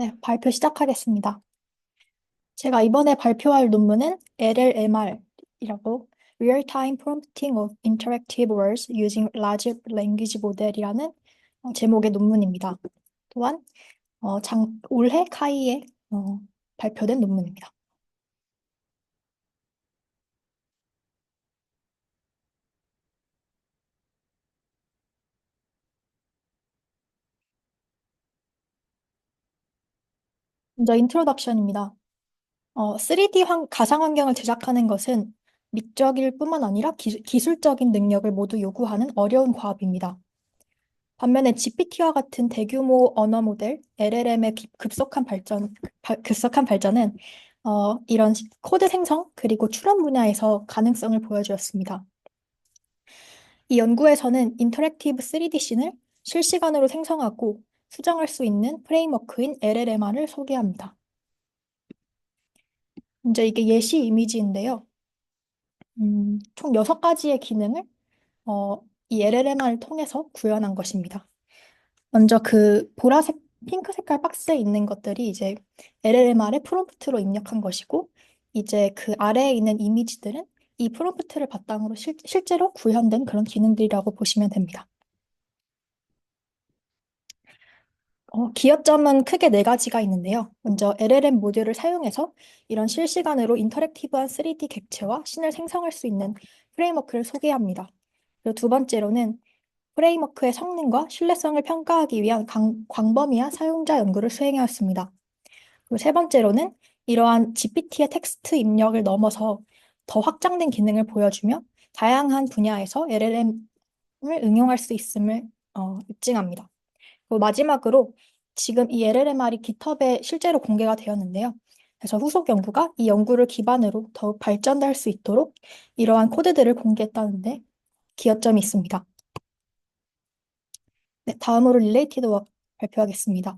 네, 발표 시작하겠습니다. 제가 이번에 발표할 논문은 LLMR이라고 Real-Time Prompting of Interactive Words Using Large Language Model이라는 제목의 논문입니다. 또한 올해 카이에 발표된 논문입니다. 먼저 인트로덕션입니다. 3D 가상 환경을 제작하는 것은 미적일 뿐만 아니라 기술적인 능력을 모두 요구하는 어려운 과업입니다. 반면에 GPT와 같은 대규모 언어 모델, LLM의 급속한 발전은 이런 코드 생성 그리고 추론 분야에서 가능성을 보여주었습니다. 이 연구에서는 인터랙티브 3D 씬을 실시간으로 생성하고 수정할 수 있는 프레임워크인 LLMR을 소개합니다. 이제 이게 예시 이미지인데요. 총 6가지의 기능을 어, 이 LLMR을 통해서 구현한 것입니다. 먼저 그 보라색, 핑크 색깔 박스에 있는 것들이 이제 LLMR의 프롬프트로 입력한 것이고, 이제 그 아래에 있는 이미지들은 이 프롬프트를 바탕으로 실제로 구현된 그런 기능들이라고 보시면 됩니다. 기여점은 크게 4가지가 있는데요. 먼저 LLM 모듈을 사용해서 이런 실시간으로 인터랙티브한 3D 객체와 씬을 생성할 수 있는 프레임워크를 소개합니다. 그리고 두 번째로는 프레임워크의 성능과 신뢰성을 평가하기 위한 광범위한 사용자 연구를 수행하였습니다. 그리고 세 번째로는 이러한 GPT의 텍스트 입력을 넘어서 더 확장된 기능을 보여주며 다양한 분야에서 LLM을 응용할 수 있음을 입증합니다. 그리고 마지막으로 지금 이 LLMR이 GitHub에 실제로 공개가 되었는데요. 그래서 후속 연구가 이 연구를 기반으로 더욱 발전할 수 있도록 이러한 코드들을 공개했다는데 기여점이 있습니다. 네, 다음으로 릴레이티드 워크 발표하겠습니다.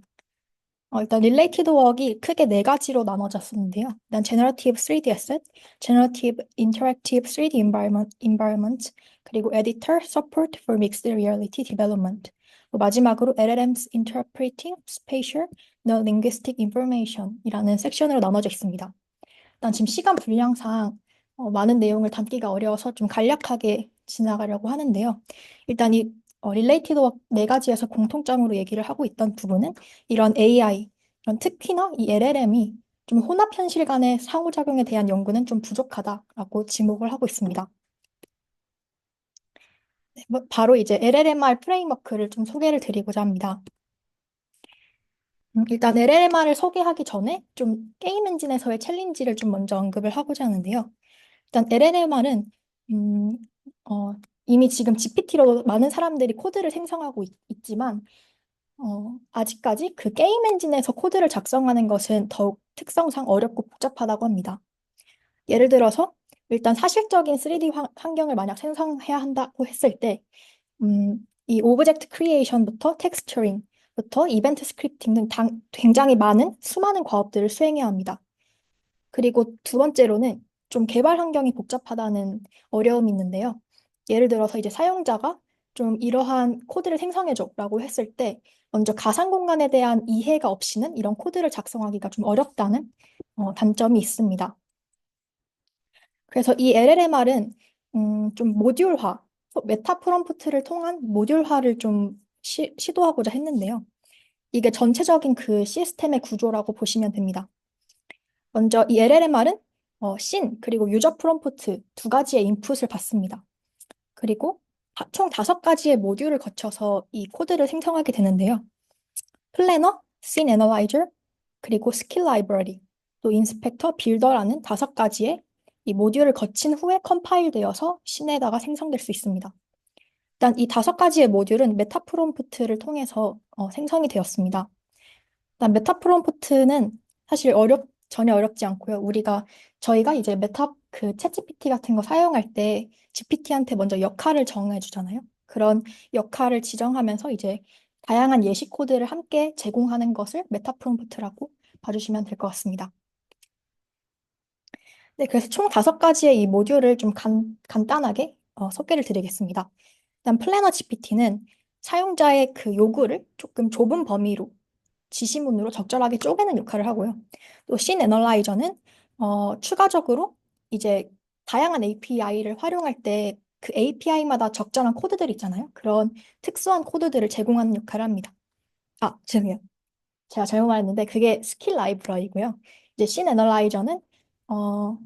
일단 릴레이티드 워크이 크게 4가지로 나눠졌었는데요. 일단 제너러티브 3D Asset, 제너러티브 인터랙티브 3D Environment, 그리고 Editor Support for Mixed Reality Development. 그리고 마지막으로 LLMs Interpreting Spatial Non-Linguistic Information이라는 섹션으로 나눠져 있습니다. 일단 지금 시간 분량상 많은 내용을 담기가 어려워서 좀 간략하게 지나가려고 하는데요. 일단 이 릴레이티드 워크 4가지에서 공통점으로 얘기를 하고 있던 부분은 이런 AI, 이런 특히나 이 LLM이 좀 혼합 현실 간의 상호작용에 대한 연구는 좀 부족하다라고 지목을 하고 있습니다. 네, 바로 이제 LLMR 프레임워크를 좀 소개를 드리고자 합니다. 일단 LLMR을 소개하기 전에 좀 게임 엔진에서의 챌린지를 좀 먼저 언급을 하고자 하는데요. 일단 LLMR은 음, 어, 이미 지금 GPT로 많은 사람들이 코드를 생성하고 있지만 아직까지 그 게임 엔진에서 코드를 작성하는 것은 더욱 특성상 어렵고 복잡하다고 합니다. 예를 들어서 일단 사실적인 3D 환경을 만약 생성해야 한다고 했을 때 이 오브젝트 크리에이션부터 텍스처링부터 이벤트 스크립팅 등 굉장히 많은 수많은 과업들을 수행해야 합니다. 그리고 두 번째로는 좀 개발 환경이 복잡하다는 어려움이 있는데요. 예를 들어서 이제 사용자가 좀 이러한 코드를 생성해줘라고 했을 때 먼저 가상 공간에 대한 이해가 없이는 이런 코드를 작성하기가 좀 어렵다는 단점이 있습니다. 그래서 이 LLMR은 좀 모듈화, 메타 프롬프트를 통한 모듈화를 좀 시도하고자 했는데요. 이게 전체적인 그 시스템의 구조라고 보시면 됩니다. 먼저 이 LLMR은 씬 그리고 유저 프롬프트 2가지의 인풋을 받습니다. 그리고 총 5가지의 모듈을 거쳐서 이 코드를 생성하게 되는데요. 플래너, 씬 애널라이저, 그리고 스킬 라이브러리, 또 인스펙터, 빌더라는 5가지의 이 모듈을 거친 후에 컴파일 되어서 씬에다가 생성될 수 있습니다. 일단 이 5가지의 모듈은 메타 프롬프트를 통해서 생성이 되었습니다. 일단 메타 프롬프트는 사실 전혀 어렵지 않고요. 저희가 이제 메타 그 챗GPT 같은 거 사용할 때 GPT한테 먼저 역할을 정해 주잖아요. 그런 역할을 지정하면서 이제 다양한 예시 코드를 함께 제공하는 것을 메타 프롬프트라고 봐주시면 될 것 같습니다. 네, 그래서 총 5가지의 이 모듈을 좀 간단하게 소개를 드리겠습니다. 일단 플래너 GPT는 사용자의 그 요구를 조금 좁은 범위로 지시문으로 적절하게 쪼개는 역할을 하고요. 또 씬 애널라이저는 추가적으로 이제 다양한 API를 활용할 때 그 API마다 적절한 코드들 있잖아요. 그런 특수한 코드들을 제공하는 역할을 합니다. 아, 죄송해요. 제가 잘못 말했는데 그게 스킬 라이브러리고요. 이제 씬 애널라이저는 어,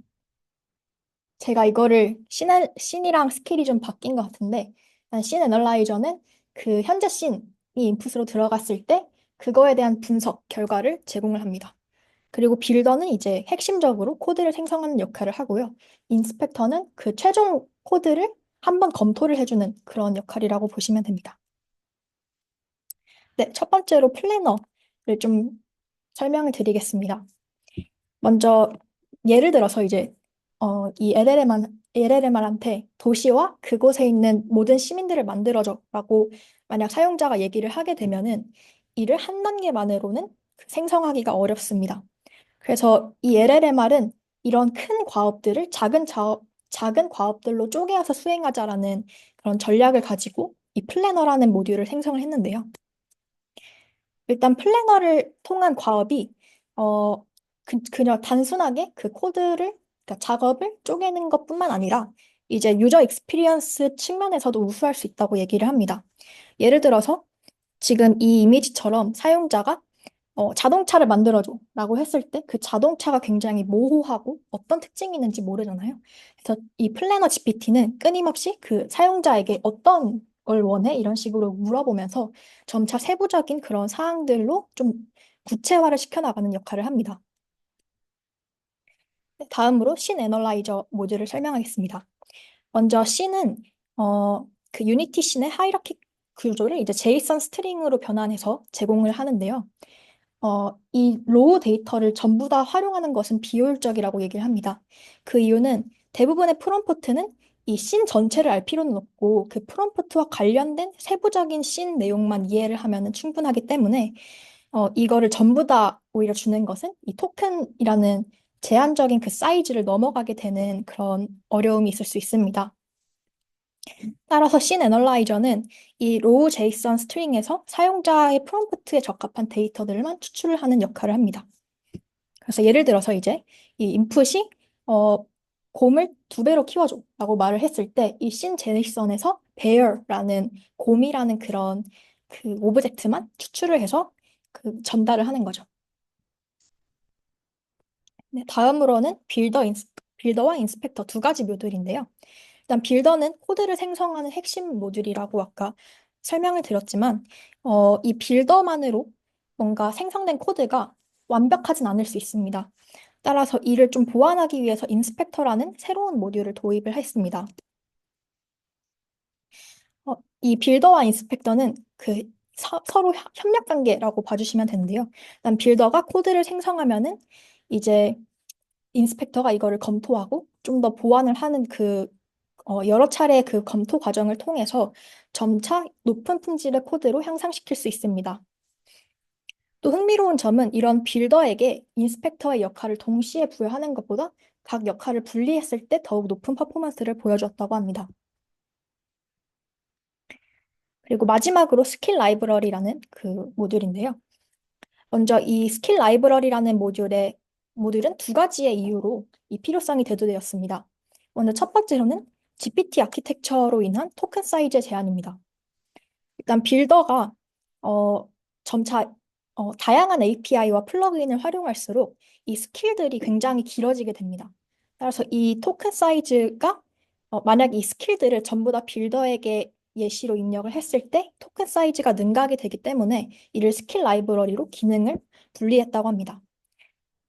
제가 이거를 씬이랑 스킬이 좀 바뀐 것 같은데 일단 씬 애널라이저는 그 현재 씬이 인풋으로 들어갔을 때 그거에 대한 분석 결과를 제공을 합니다. 그리고 빌더는 이제 핵심적으로 코드를 생성하는 역할을 하고요. 인스펙터는 그 최종 코드를 한번 검토를 해주는 그런 역할이라고 보시면 됩니다. 네, 첫 번째로 플래너를 좀 설명을 드리겠습니다. 먼저 예를 들어서 이제 이 LLM한테 도시와 그곳에 있는 모든 시민들을 만들어줘라고 만약 사용자가 얘기를 하게 되면은 이를 한 단계만으로는 생성하기가 어렵습니다. 그래서 이 LLMR은 이런 큰 과업들을 작은 과업들로 쪼개어서 수행하자라는 그런 전략을 가지고 이 플래너라는 모듈을 생성을 했는데요. 일단 플래너를 통한 과업이 그냥 단순하게 그 코드를 그러니까 작업을 쪼개는 것뿐만 아니라 이제 유저 익스피리언스 측면에서도 우수할 수 있다고 얘기를 합니다. 예를 들어서 지금 이 이미지처럼 사용자가 자동차를 만들어줘 라고 했을 때 그 자동차가 굉장히 모호하고 어떤 특징이 있는지 모르잖아요. 그래서 이 플래너 GPT는 끊임없이 그 사용자에게 어떤 걸 원해? 이런 식으로 물어보면서 점차 세부적인 그런 사항들로 좀 구체화를 시켜나가는 역할을 합니다. 네, 다음으로 씬 애널라이저 모듈을 설명하겠습니다. 먼저 씬은 그 유니티 씬의 하이라키 구조를 이제 제이슨 스트링으로 변환해서 제공을 하는데요. 이 로우 데이터를 전부 다 활용하는 것은 비효율적이라고 얘기를 합니다. 그 이유는 대부분의 프롬프트는 이 씬 전체를 알 필요는 없고 그 프롬프트와 관련된 세부적인 씬 내용만 이해를 하면 충분하기 때문에 이거를 전부 다 오히려 주는 것은 이 토큰이라는 제한적인 그 사이즈를 넘어가게 되는 그런 어려움이 있을 수 있습니다. 따라서 씬 애널라이저는 이 로우 제이슨 스트링에서 사용자의 프롬프트에 적합한 데이터들만 추출을 하는 역할을 합니다. 그래서 예를 들어서 이제 이 인풋이 어, 곰을 2배로 키워줘 라고 말을 했을 때 이 씬 제이슨에서 bear라는 곰이라는 그런 그 오브젝트만 추출을 해서 그 전달을 하는 거죠. 네, 다음으로는 빌더와 인스펙터 두 가지 모듈인데요. 일단 빌더는 코드를 생성하는 핵심 모듈이라고 아까 설명을 드렸지만 이 빌더만으로 뭔가 생성된 코드가 완벽하진 않을 수 있습니다. 따라서 이를 좀 보완하기 위해서 인스펙터라는 새로운 모듈을 도입을 했습니다. 이 빌더와 인스펙터는 그 서로 협력 관계라고 봐주시면 되는데요. 일단 빌더가 코드를 생성하면은 이제 인스펙터가 이거를 검토하고 좀 더 보완을 하는 그 여러 차례 그 검토 과정을 통해서 점차 높은 품질의 코드로 향상시킬 수 있습니다. 또 흥미로운 점은 이런 빌더에게 인스펙터의 역할을 동시에 부여하는 것보다 각 역할을 분리했을 때 더욱 높은 퍼포먼스를 보여줬다고 합니다. 그리고 마지막으로 스킬 라이브러리라는 그 모듈인데요. 먼저 이 스킬 라이브러리라는 모듈은 두 가지의 이유로 이 필요성이 대두되었습니다. 먼저 첫 번째로는 GPT 아키텍처로 인한 토큰 사이즈 제한입니다. 일단 빌더가 어, 점차 다양한 API와 플러그인을 활용할수록 이 스킬들이 굉장히 길어지게 됩니다. 따라서 이 토큰 사이즈가 만약 이 스킬들을 전부 다 빌더에게 예시로 입력을 했을 때 토큰 사이즈가 능가하게 되기 때문에 이를 스킬 라이브러리로 기능을 분리했다고 합니다.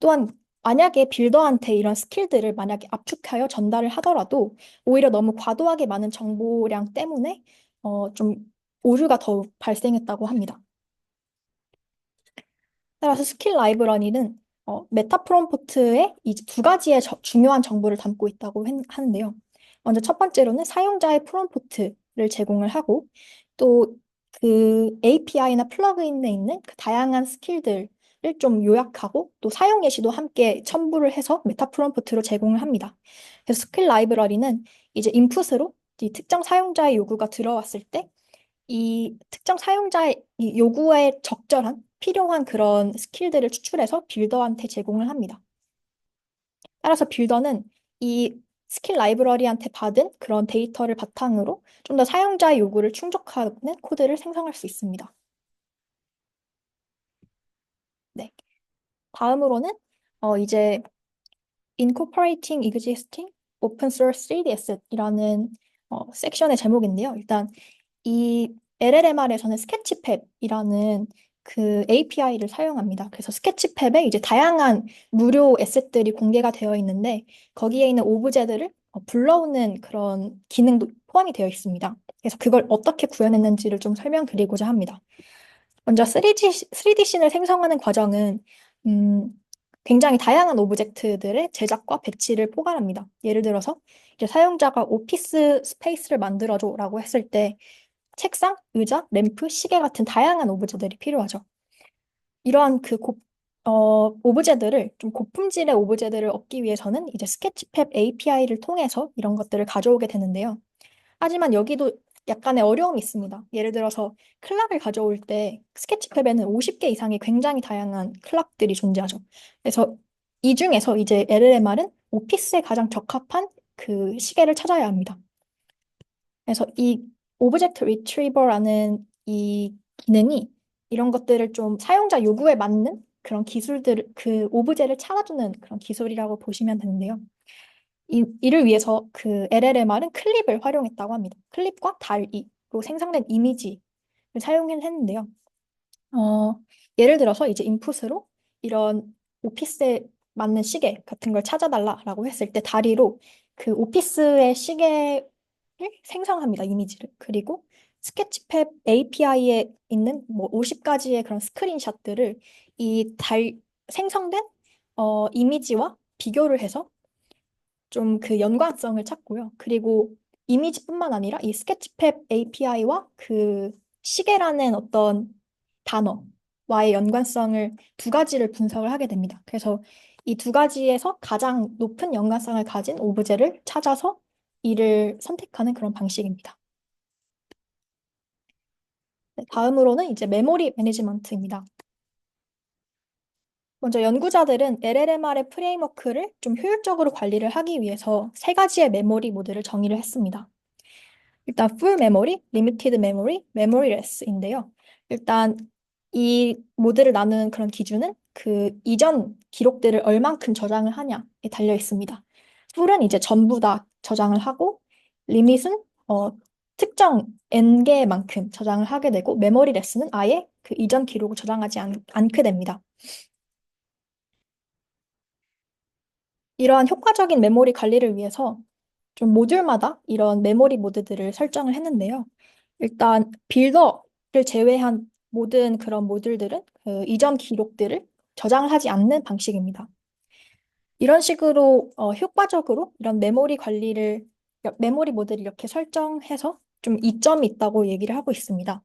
또한 만약에 빌더한테 이런 스킬들을 만약에 압축하여 전달을 하더라도 오히려 너무 과도하게 많은 정보량 때문에 좀 오류가 더욱 발생했다고 합니다. 따라서 스킬 라이브러리는 메타 프롬프트에 이제 두 가지의 중요한 정보를 담고 있다고 하는데요. 먼저 첫 번째로는 사용자의 프롬프트를 제공을 하고 또 그 API나 플러그인에 있는 그 다양한 스킬들을 좀 요약하고 또 사용 예시도 함께 첨부를 해서 메타 프롬프트로 제공을 합니다. 그래서 스킬 라이브러리는 이제 인풋으로 이 특정 사용자의 요구가 들어왔을 때 이 특정 사용자의 이 요구에 적절한 필요한 그런 스킬들을 추출해서 빌더한테 제공을 합니다. 따라서 빌더는 이 스킬 라이브러리한테 받은 그런 데이터를 바탕으로 좀 더 사용자의 요구를 충족하는 코드를 생성할 수 있습니다. 네. 다음으로는 이제 Incorporating Existing Open Source 3D Asset이라는 섹션의 제목인데요. 일단 이 LLMR에서는 스케치팹이라는 그 API를 사용합니다. 그래서 스케치팹에 이제 다양한 무료 에셋들이 공개가 되어 있는데 거기에 있는 오브제들을 불러오는 그런 기능도 포함이 되어 있습니다. 그래서 그걸 어떻게 구현했는지를 좀 설명드리고자 합니다. 먼저 3D 씬을 생성하는 과정은 음, 굉장히 다양한 오브젝트들의 제작과 배치를 포괄합니다. 예를 들어서 이제 사용자가 오피스 스페이스를 만들어줘라고 했을 때 책상, 의자, 램프, 시계 같은 다양한 오브제들이 필요하죠. 이러한 오브제들을 좀 고품질의 오브제들을 얻기 위해서는 이제 스케치팹 API를 통해서 이런 것들을 가져오게 되는데요. 하지만 여기도 약간의 어려움이 있습니다. 예를 들어서 클락을 가져올 때 스케치팹에는 50개 이상의 굉장히 다양한 클락들이 존재하죠. 그래서 이 중에서 이제 LLMR은 오피스에 가장 적합한 그 시계를 찾아야 합니다. 그래서 이 오브젝트 리트리버라는 이 기능이 이런 것들을 좀 사용자 요구에 맞는 그런 기술들, 그 오브제를 찾아주는 그런 기술이라고 보시면 되는데요. 이를 위해서 그 LLMR은 클립을 활용했다고 합니다. 클립과 달이로 생성된 이미지를 사용했는데요. 어, 예를 들어서 이제 인풋으로 이런 오피스에 맞는 시계 같은 걸 찾아달라라고 했을 때 다리로 그 오피스의 시계를 생성합니다, 이미지를. 그리고 스케치팹 API에 있는 뭐 50가지의 그런 스크린샷들을 이 생성된 이미지와 비교를 해서 좀 그 연관성을 찾고요. 그리고 이미지뿐만 아니라 이 스케치팹 API와 그 시계라는 어떤 단어와의 연관성을 두 가지를 분석을 하게 됩니다. 그래서 이 두 가지에서 가장 높은 연관성을 가진 오브제를 찾아서 이를 선택하는 그런 방식입니다. 네, 다음으로는 이제 메모리 매니지먼트입니다. 먼저 연구자들은 LLMR의 프레임워크를 좀 효율적으로 관리를 하기 위해서 세 가지의 메모리 모드를 정의를 했습니다. 일단 full memory, limited memory, memoryless인데요. 일단 이 모드를 나누는 그런 기준은 그 이전 기록들을 얼만큼 저장을 하냐에 달려 있습니다. full은 이제 전부 다 저장을 하고, limit은 특정 n개만큼 저장을 하게 되고, memoryless는 아예 그 이전 기록을 저장하지 않게 됩니다. 이러한 효과적인 메모리 관리를 위해서 좀 모듈마다 이런 메모리 모드들을 설정을 했는데요. 일단 빌더를 제외한 모든 그런 모듈들은 그 이전 기록들을 저장을 하지 않는 방식입니다. 이런 식으로 효과적으로 이런 메모리 모드를 이렇게 설정해서 좀 이점이 있다고 얘기를 하고 있습니다.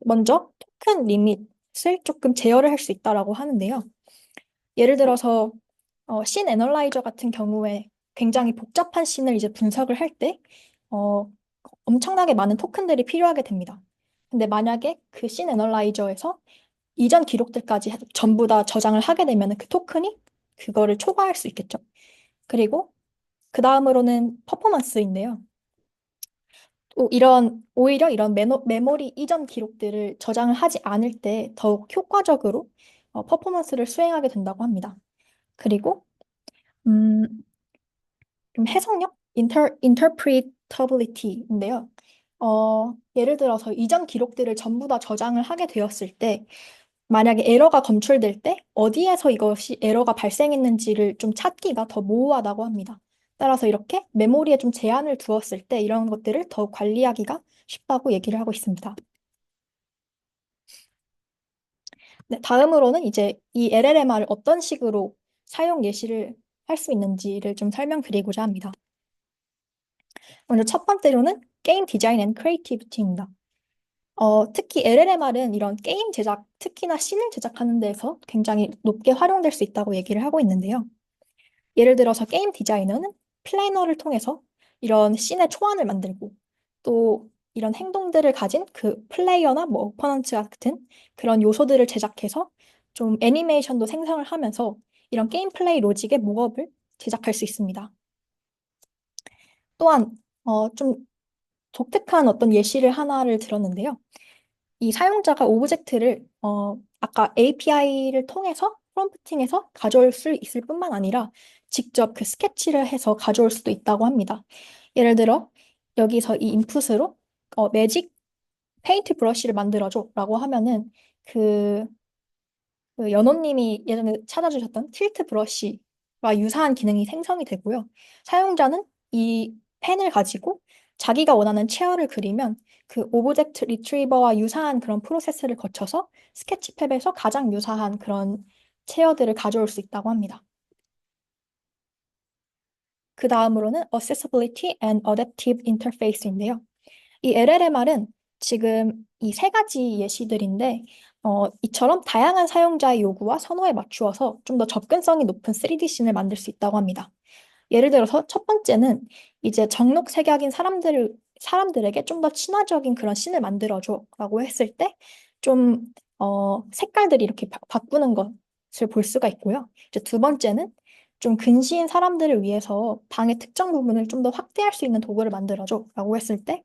먼저 토큰 리밋을 조금 제어를 할 수 있다라고 하는데요. 예를 들어서 씬 애널라이저 같은 경우에 굉장히 복잡한 씬을 이제 분석을 할 때 엄청나게 많은 토큰들이 필요하게 됩니다. 근데 만약에 그 씬 애널라이저에서 이전 기록들까지 전부 다 저장을 하게 되면 그 토큰이 그거를 초과할 수 있겠죠. 그리고 그 다음으로는 퍼포먼스인데요. 또 오히려 이런 메모리 이전 기록들을 저장을 하지 않을 때 더욱 효과적으로 퍼포먼스를 수행하게 된다고 합니다. 그리고 음, 좀 해석력, interpretability인데요. 예를 들어서 이전 기록들을 전부 다 저장을 하게 되었을 때, 만약에 에러가 검출될 때 어디에서 이것이 에러가 발생했는지를 좀 찾기가 더 모호하다고 합니다. 따라서 이렇게 메모리에 좀 제한을 두었을 때 이런 것들을 더 관리하기가 쉽다고 얘기를 하고 있습니다. 네, 다음으로는 이제 이 LLMR을 어떤 식으로 사용 예시를 할 수 있는지를 좀 설명드리고자 합니다. 먼저 첫 번째로는 게임 디자인 앤 크리에이티비티입니다. 특히 LLMR은 이런 게임 제작, 특히나 씬을 제작하는 데서 굉장히 높게 활용될 수 있다고 얘기를 하고 있는데요. 예를 들어서 게임 디자이너는 플래너를 통해서 이런 씬의 초안을 만들고 또 이런 행동들을 가진 그 플레이어나 뭐 오퍼넌트 같은 그런 요소들을 제작해서 좀 애니메이션도 생성을 하면서 이런 게임 플레이 로직의 목업을 제작할 수 있습니다. 또한 좀 독특한 어떤 예시를 하나를 들었는데요. 이 사용자가 오브젝트를 아까 API를 통해서 프롬프팅해서 가져올 수 있을 뿐만 아니라 직접 그 스케치를 해서 가져올 수도 있다고 합니다. 예를 들어 여기서 이 인풋으로 매직 페인트 브러쉬를 만들어줘라고 하면은 그, 그 연호님이 예전에 찾아주셨던 틸트 브러쉬와 유사한 기능이 생성이 되고요. 사용자는 이 펜을 가지고 자기가 원하는 체어를 그리면 그 오브젝트 리트리버와 유사한 그런 프로세스를 거쳐서 스케치탭에서 가장 유사한 그런 체어들을 가져올 수 있다고 합니다. 그 다음으로는 Accessibility and Adaptive Interface인데요. 이 LLMR은 지금 이 세 가지 예시들인데, 이처럼 다양한 사용자의 요구와 선호에 맞추어서 좀 더 접근성이 높은 3D 씬을 만들 수 있다고 합니다. 예를 들어서 첫 번째는 이제 정록 색약인 사람들에게 좀 더 친화적인 그런 씬을 만들어줘라고 했을 때, 좀, 색깔들이 이렇게 바꾸는 것을 볼 수가 있고요. 이제 두 번째는 좀 근시인 사람들을 위해서 방의 특정 부분을 좀 더 확대할 수 있는 도구를 만들어줘라고 했을 때,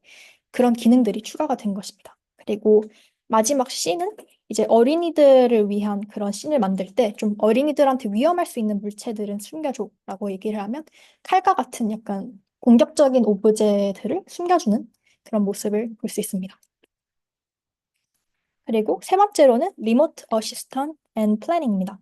그런 기능들이 추가가 된 것입니다. 그리고 마지막 C는 이제 어린이들을 위한 그런 씬을 만들 때 좀 어린이들한테 위험할 수 있는 물체들은 숨겨줘라고 얘기를 하면 칼과 같은 약간 공격적인 오브제들을 숨겨주는 그런 모습을 볼 수 있습니다. 그리고 세 번째로는 Remote Assistant and Planning입니다.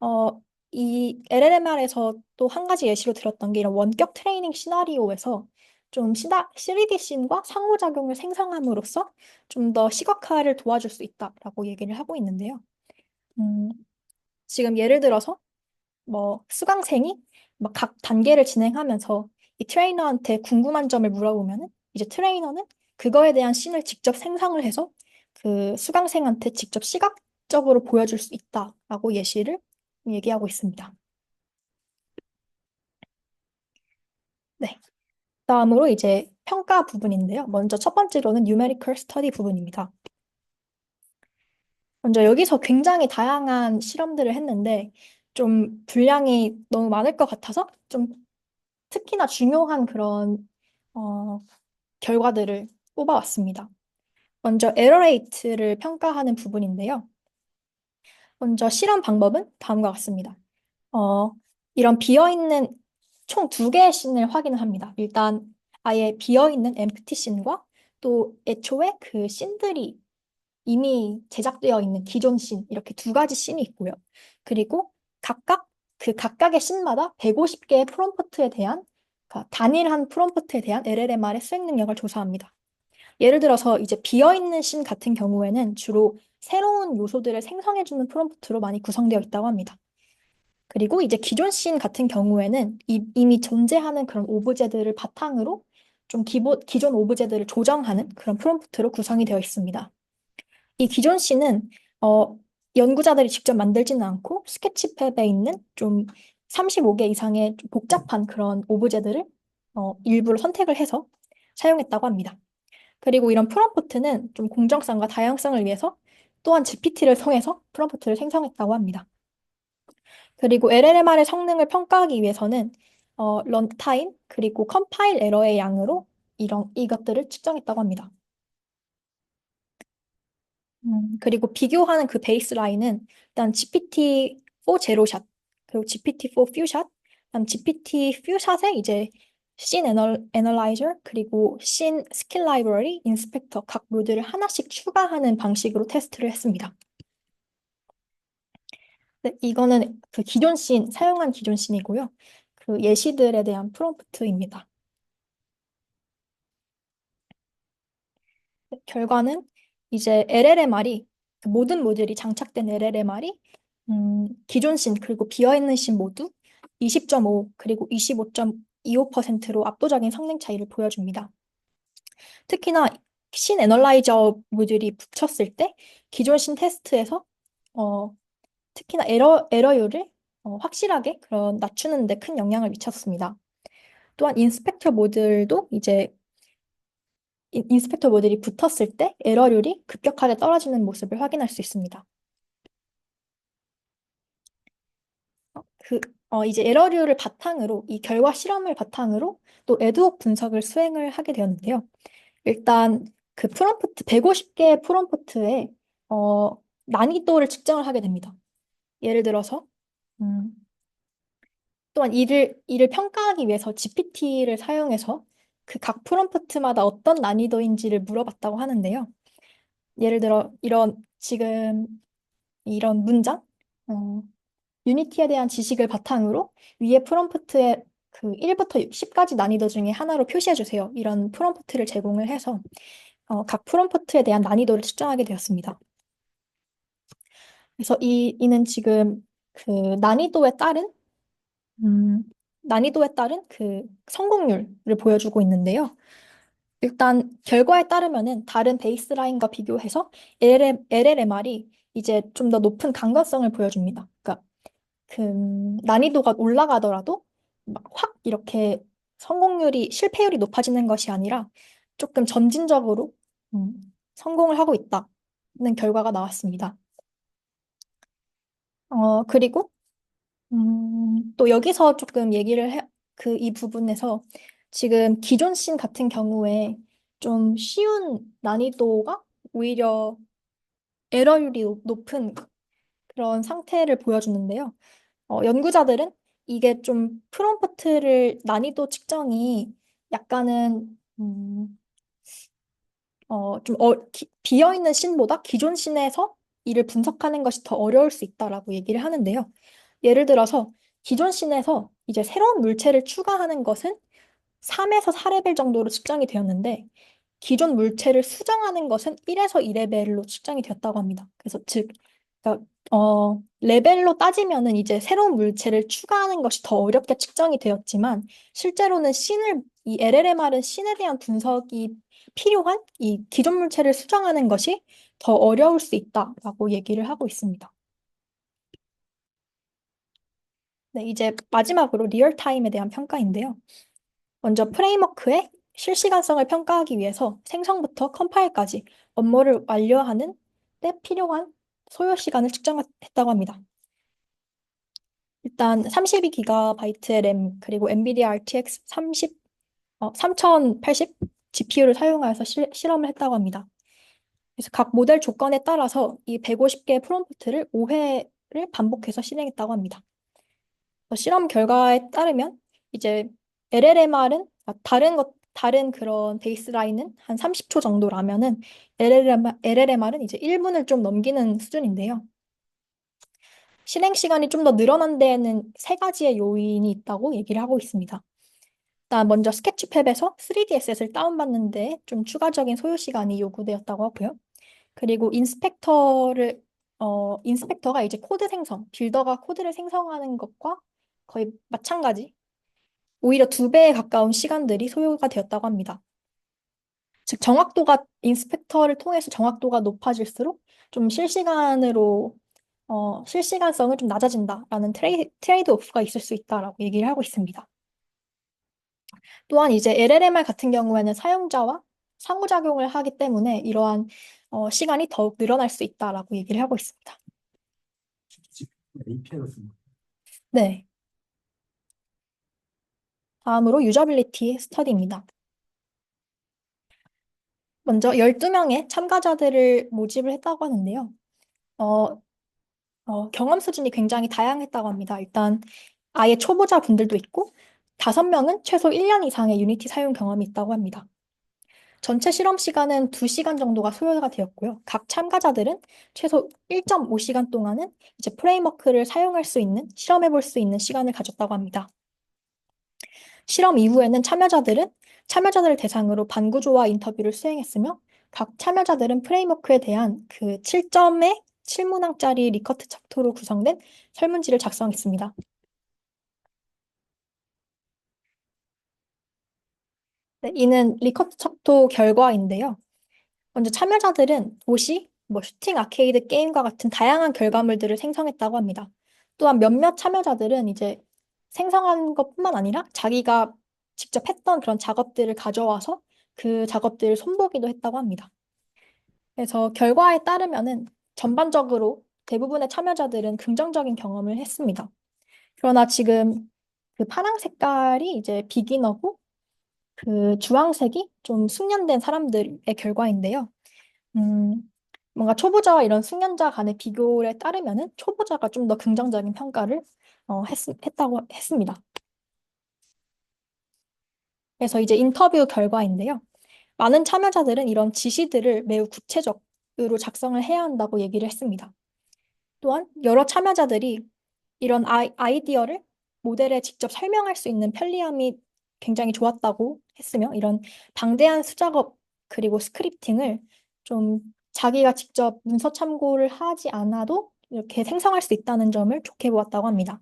어, 이 LLMR에서 또 한 가지 예시로 들었던 게 이런 원격 트레이닝 시나리오에서 좀 3D 씬과 상호작용을 생성함으로써 좀 더 시각화를 도와줄 수 있다라고 얘기를 하고 있는데요. 음, 지금 예를 들어서 뭐 수강생이 막 각 단계를 진행하면서 이 트레이너한테 궁금한 점을 물어보면은 이제 트레이너는 그거에 대한 씬을 직접 생성을 해서 그 수강생한테 직접 시각적으로 보여줄 수 있다라고 예시를 얘기하고 있습니다. 네. 다음으로 이제 평가 부분인데요. 먼저 첫 번째로는 numerical study 부분입니다. 먼저 여기서 굉장히 다양한 실험들을 했는데 좀 분량이 너무 많을 것 같아서 좀 특히나 중요한 그런 어, 결과들을 뽑아왔습니다. 먼저 에러 레이트를 평가하는 부분인데요. 먼저 실험 방법은 다음과 같습니다. 어, 이런 비어있는 총 두 개의 씬을 확인을 합니다. 일단 아예 비어있는 엠프티 씬과 또 애초에 그 씬들이 이미 제작되어 있는 기존 씬 이렇게 두 가지 씬이 있고요. 그리고 각각 그 각각의 씬마다 150개의 프롬프트에 대한 그러니까 단일한 프롬프트에 대한 LLMR의 수행 능력을 조사합니다. 예를 들어서 이제 비어있는 씬 같은 경우에는 주로 새로운 요소들을 생성해주는 프롬프트로 많이 구성되어 있다고 합니다. 그리고 이제 기존 씬 같은 경우에는 이미 존재하는 그런 오브제들을 바탕으로 좀 기존 오브제들을 조정하는 그런 프롬프트로 구성이 되어 있습니다. 이 기존 씬은 연구자들이 직접 만들지는 않고 스케치북에 있는 좀 35개 이상의 좀 복잡한 그런 오브제들을 일부러 선택을 해서 사용했다고 합니다. 그리고 이런 프롬프트는 좀 공정성과 다양성을 위해서 또한 GPT를 통해서 프롬프트를 생성했다고 합니다. 그리고 LLMR의 성능을 평가하기 위해서는 런타임 그리고 컴파일 에러의 양으로 이것들을 측정했다고 합니다. 그리고 비교하는 그 베이스라인은 일단 GPT-4 제로샷, 그리고 GPT-4 퓨샷, 그다음 GPT 퓨샷에 이제 씬 애널라이저, 그리고 씬 스킬 라이브러리, 인스펙터 각 모듈을 하나씩 추가하는 방식으로 테스트를 했습니다. 네, 이거는 그 기존 씬, 사용한 기존 씬이고요. 그 예시들에 대한 프롬프트입니다. 결과는 이제 LLMR이 그 모든 모듈이 장착된 LLMR이 기존 씬 그리고 비어있는 씬 모두 20.5 그리고 25.25%로 압도적인 성능 차이를 보여줍니다. 특히나 씬 애널라이저 모듈이 붙였을 때 기존 씬 테스트에서 어, 특히나 에러율을 확실하게 그런 낮추는 데 큰 영향을 미쳤습니다. 또한 인스펙터 모듈도 이제 인스펙터 모듈이 붙었을 때 에러률이 급격하게 떨어지는 모습을 확인할 수 있습니다. 그, 이제 에러류를 바탕으로, 이 결과 실험을 바탕으로 또 애드홉 분석을 수행을 하게 되었는데요. 일단 그 프롬프트, 150개의 프롬프트에 난이도를 측정을 하게 됩니다. 예를 들어서, 음, 또한 이를 평가하기 위해서 GPT를 사용해서 그 각 프롬프트마다 어떤 난이도인지를 물어봤다고 하는데요. 예를 들어, 지금 이런 문장, 어, 유니티에 대한 지식을 바탕으로 위에 프롬프트에 그 1부터 10까지 난이도 중에 하나로 표시해 주세요. 이런 프롬프트를 제공을 해서 각 프롬프트에 대한 난이도를 측정하게 되었습니다. 그래서 이는 지금 그 음, 난이도에 따른 그 성공률을 보여주고 있는데요. 일단 결과에 따르면은 다른 베이스라인과 비교해서 LLMR이 이제 좀 더 높은 강건성을 보여줍니다. 그러니까 그 난이도가 올라가더라도 막 확 이렇게 실패율이 높아지는 것이 아니라 조금 점진적으로 성공을 하고 있다는 결과가 나왔습니다. 그리고 또 여기서 조금 이 부분에서 지금 기존 씬 같은 경우에 좀 쉬운 난이도가 오히려 에러율이 높은 그런 상태를 보여주는데요. 연구자들은 이게 좀 프롬프트를 난이도 측정이 약간은 비어있는 씬보다 기존 씬에서 이를 분석하는 것이 더 어려울 수 있다라고 얘기를 하는데요. 예를 들어서 기존 씬에서 이제 새로운 물체를 추가하는 것은 3에서 4레벨 정도로 측정이 되었는데 기존 물체를 수정하는 것은 1에서 2레벨로 측정이 되었다고 합니다. 그래서 그러니까, 레벨로 따지면은 이제 새로운 물체를 추가하는 것이 더 어렵게 측정이 되었지만 실제로는 이 LLMR은 씬에 대한 분석이 필요한 이 기존 물체를 수정하는 것이 더 어려울 수 있다라고 얘기를 하고 있습니다. 네, 이제 마지막으로 리얼타임에 대한 평가인데요. 먼저 프레임워크의 실시간성을 평가하기 위해서 생성부터 컴파일까지 업무를 완료하는 때 필요한 소요 시간을 측정했다고 합니다. 일단 32GB의 램 그리고 엔비디아 RTX 3080 GPU를 사용하여서 실험을 했다고 합니다. 그래서 각 모델 조건에 따라서 이 150개의 프롬프트를 5회를 반복해서 실행했다고 합니다. 실험 결과에 따르면 이제 다른 그런 베이스라인은 한 30초 정도라면은 LLMR은 이제 1분을 좀 넘기는 수준인데요. 실행 시간이 좀 더 늘어난 데에는 세 가지의 요인이 있다고 얘기를 하고 있습니다. 일단 먼저 스케치팩에서 3D 에셋을 다운받는데 좀 추가적인 소요 시간이 요구되었다고 하고요. 그리고 인스펙터가 이제 빌더가 코드를 생성하는 것과 거의 마찬가지, 오히려 2배에 가까운 시간들이 소요가 되었다고 합니다. 즉, 인스펙터를 통해서 정확도가 높아질수록 좀 실시간성은 좀 낮아진다라는 트레이드 오프가 있을 수 있다라고 얘기를 하고 있습니다. 또한 이제 LLMR 같은 경우에는 사용자와 상호작용을 하기 때문에 이러한 시간이 더욱 늘어날 수 있다라고 얘기를 하고 있습니다. API로 쓰는 거. 네. 다음으로 유저빌리티 스터디입니다. 먼저 12명의 참가자들을 모집을 했다고 하는데요. 어, 경험 수준이 굉장히 다양했다고 합니다. 일단 아예 초보자 분들도 있고 5명은 최소 1년 이상의 유니티 사용 경험이 있다고 합니다. 전체 실험 시간은 2시간 정도가 소요가 되었고요. 각 참가자들은 최소 1.5시간 동안은 이제 프레임워크를 실험해 볼 수 있는 시간을 가졌다고 합니다. 실험 이후에는 참여자들을 대상으로 반구조화 인터뷰를 수행했으며 각 참여자들은 프레임워크에 대한 그 7점의 7문항짜리 리커트 척도로 구성된 설문지를 작성했습니다. 네, 이는 리커트 척도 결과인데요. 먼저 참여자들은 도시, 슈팅 아케이드 게임과 같은 다양한 결과물들을 생성했다고 합니다. 또한 몇몇 참여자들은 이제 생성한 것뿐만 아니라 자기가 직접 했던 그런 작업들을 가져와서 그 작업들을 손보기도 했다고 합니다. 그래서 결과에 따르면은 전반적으로 대부분의 참여자들은 긍정적인 경험을 했습니다. 그러나 지금 그 파랑 색깔이 이제 비기너고 그 주황색이 좀 숙련된 사람들의 결과인데요. 음, 뭔가 초보자와 이런 숙련자 간의 비교에 따르면은 초보자가 좀 더 긍정적인 평가를 했다고 했습니다. 그래서 이제 인터뷰 결과인데요. 많은 참여자들은 이런 지시들을 매우 구체적으로 작성을 해야 한다고 얘기를 했습니다. 또한 여러 참여자들이 이런 아이디어를 모델에 직접 설명할 수 있는 편리함이 굉장히 좋았다고 했으며 이런 방대한 수작업 그리고 스크립팅을 좀 자기가 직접 문서 참고를 하지 않아도 이렇게 생성할 수 있다는 점을 좋게 보았다고 합니다.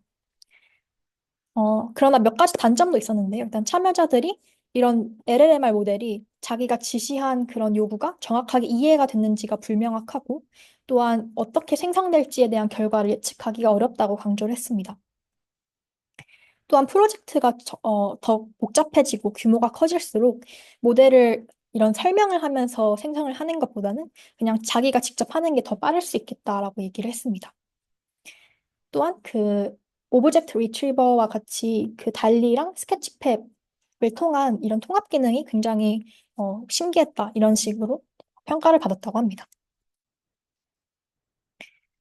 그러나 몇 가지 단점도 있었는데요. 일단 참여자들이 이런 LLMR 모델이 자기가 지시한 그런 요구가 정확하게 이해가 됐는지가 불명확하고 또한 어떻게 생성될지에 대한 결과를 예측하기가 어렵다고 강조를 했습니다. 또한 프로젝트가 더 복잡해지고 규모가 커질수록 모델을 이런 설명을 하면서 생성을 하는 것보다는 그냥 자기가 직접 하는 게 더 빠를 수 있겠다라고 얘기를 했습니다. 또한 그 오브젝트 리트리버와 같이 그 달리랑 스케치팩을 통한 이런 통합 기능이 굉장히 신기했다 이런 식으로 평가를 받았다고 합니다.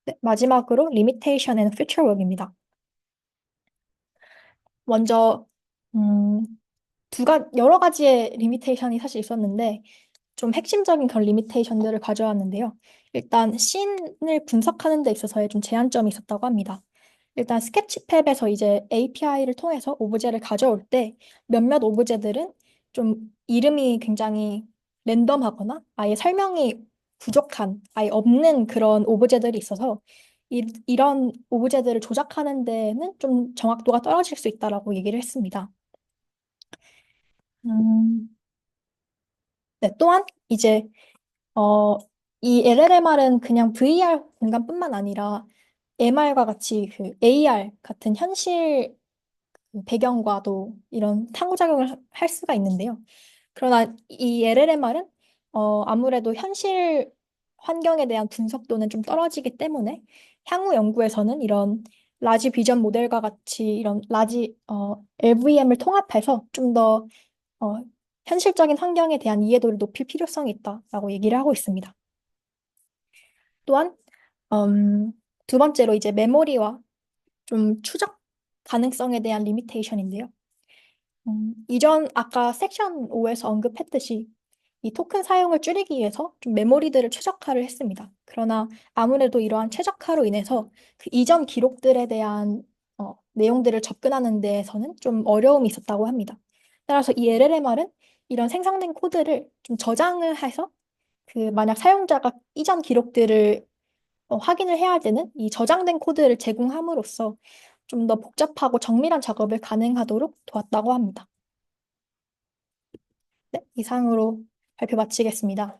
네, 마지막으로 리미테이션 앤 퓨처 웍입니다. 먼저 음, 여러 가지의 리미테이션이 사실 있었는데 좀 핵심적인 그런 리미테이션들을 가져왔는데요. 일단 씬을 분석하는 데 있어서의 좀 제한점이 있었다고 합니다. 일단 스케치팩에서 이제 API를 통해서 오브제를 가져올 때 몇몇 오브제들은 좀 이름이 굉장히 랜덤하거나 아예 설명이 부족한, 아예 없는 그런 오브제들이 있어서 이런 오브제들을 조작하는 데는 좀 정확도가 떨어질 수 있다라고 얘기를 했습니다. 음, 네, 또한 이제 이 LLMR은 그냥 VR 공간뿐만 아니라 MR과 같이 그 AR 같은 현실 그 배경과도 이런 상호작용을 할 수가 있는데요. 그러나 이 LLMR은 아무래도 현실 환경에 대한 분석도는 좀 떨어지기 때문에 향후 연구에서는 이런 라지 비전 모델과 같이 이런 라지 LVM을 통합해서 좀 더 현실적인 환경에 대한 이해도를 높일 필요성이 있다라고 얘기를 하고 있습니다. 또한 음, 두 번째로 이제 메모리와 좀 추적 가능성에 대한 리미테이션인데요. 이전 아까 섹션 5에서 언급했듯이 이 토큰 사용을 줄이기 위해서 좀 메모리들을 최적화를 했습니다. 그러나 아무래도 이러한 최적화로 인해서 그 이전 기록들에 대한 내용들을 접근하는 데에서는 좀 어려움이 있었다고 합니다. 따라서 이 LLMR은 이런 생성된 코드를 좀 저장을 해서 그 만약 사용자가 이전 기록들을 확인을 해야 할 때는 이 저장된 코드를 제공함으로써 좀 더 복잡하고 정밀한 작업을 가능하도록 도왔다고 합니다. 네, 이상으로 발표 마치겠습니다.